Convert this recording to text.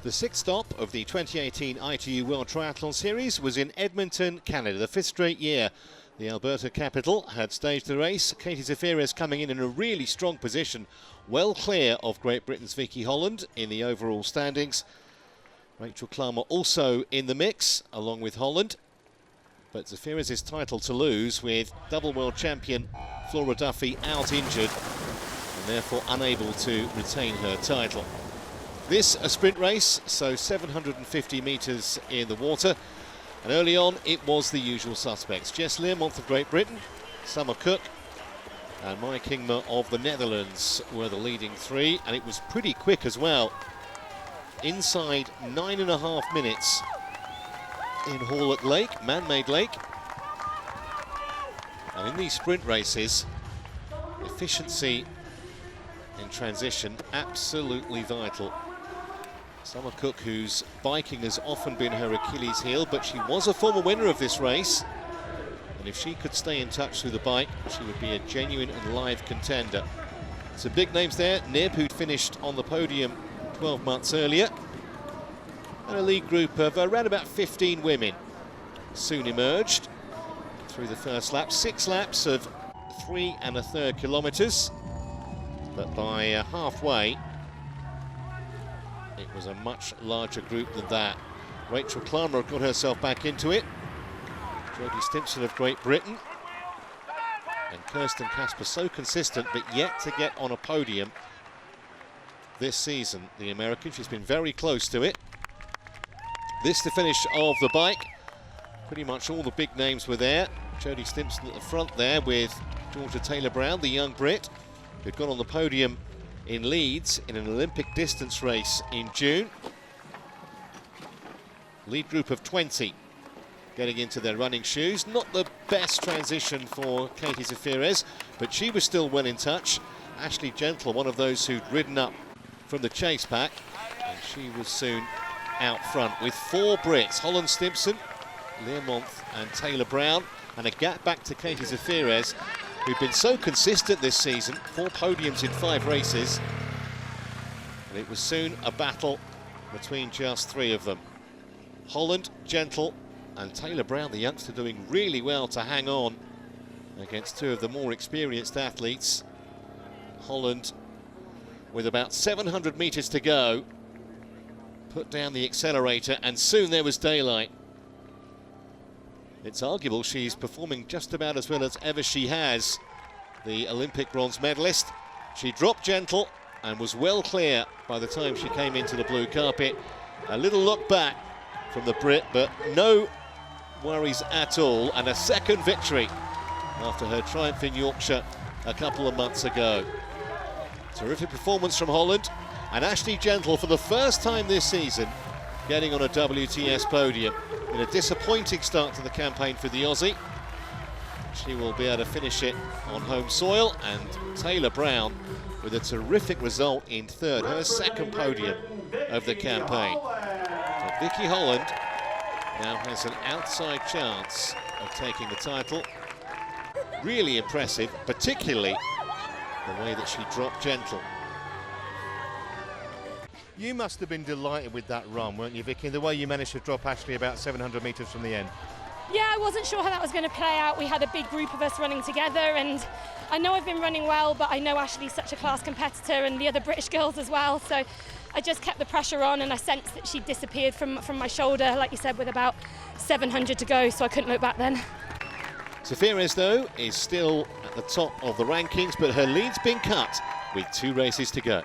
The sixth stop of the 2018 ITU World Triathlon Series was in Edmonton, Canada, the fifth straight year. The Alberta capital had staged the race. Katie Zaferes coming in a really strong position, well clear of Great Britain's Vicky Holland in the overall standings. Rachel Klammer also in the mix, along with Holland. But Zaferes' title to lose with double world champion Flora Duffy out injured and therefore unable to retain her title. This a sprint race, so 750 metres in the water. And early on, it was the usual suspects. Jess Learmonth of Great Britain, Summer Cook and Maya Kingma of the Netherlands were the leading three. And it was pretty quick as well. Inside 9.5 minutes in Hawlett Lake, man-made lake. And in these sprint races, efficiency in transition, absolutely vital. Summer Cook, whose biking has often been her Achilles heel, but she was a former winner of this race. And if she could stay in touch through the bike, she would be a genuine and live contender. Some big names there. Nib, who'd finished on the podium 12 months earlier. And a lead group of around about 15 women soon emerged through the first lap. 6 laps of 3 1/3 kilometres. But by halfway, it was a much larger group than that. Rachel Klammer got herself back into it. Jodie Stimpson of Great Britain. And Kirsten Kasper so consistent, but yet to get on a podium this season. The American, she's been very close to it. This the finish of the bike. Pretty much all the big names were there. Jodie Stimpson at the front there with Georgia Taylor-Brown, the young Brit, who'd gone on the podium in Leeds in an Olympic distance race in June. Lead group of 20 getting into their running shoes. Not the best transition for Katie Zaferes, but she was still well in touch. Ashley Gentle, one of those who'd ridden up from the chase pack, and she was soon out front with 4 Brits, Holland, Stimpson, Learmonth and Taylor-Brown, and a gap back to Katie Zaferes, who've been so consistent this season, 4 podiums in 5 races. And it was soon a battle between just 3 of them. Holland, Gentle and Taylor-Brown, the youngster, doing really well to hang on against 2 of the more experienced athletes. Holland, with about 700 metres to go, put down the accelerator and soon there was daylight. It's arguable she's performing just about as well as ever she has, the Olympic bronze medalist. She dropped Gentle and was well clear by the time she came into the blue carpet. A little look back from the Brit, but no worries at all, and a second victory after her triumph in Yorkshire a couple of months ago. Terrific performance from Holland, and Ashley Gentle for the first time this season getting on a WTS podium. In a disappointing start to the campaign for the Aussie, she will be able to finish it on home soil. And Taylor-Brown with a terrific result in 3rd, her second podium of the campaign. But Vicky Holland now has an outside chance of taking the title. Really impressive, particularly the way that she dropped Gentle. You must have been delighted with that run, weren't you, Vicky? The way you managed to drop Ashley about 700 metres from the end. Yeah, I wasn't sure how that was going to play out. We had a big group of us running together, and I know I've been running well, but I know Ashley's such a class competitor and the other British girls as well. So I just kept the pressure on, and I sensed that she disappeared from my shoulder, like you said, with about 700 to go, so I couldn't look back then. Zaferes, though, is still at the top of the rankings, but her lead's been cut with 2 races to go.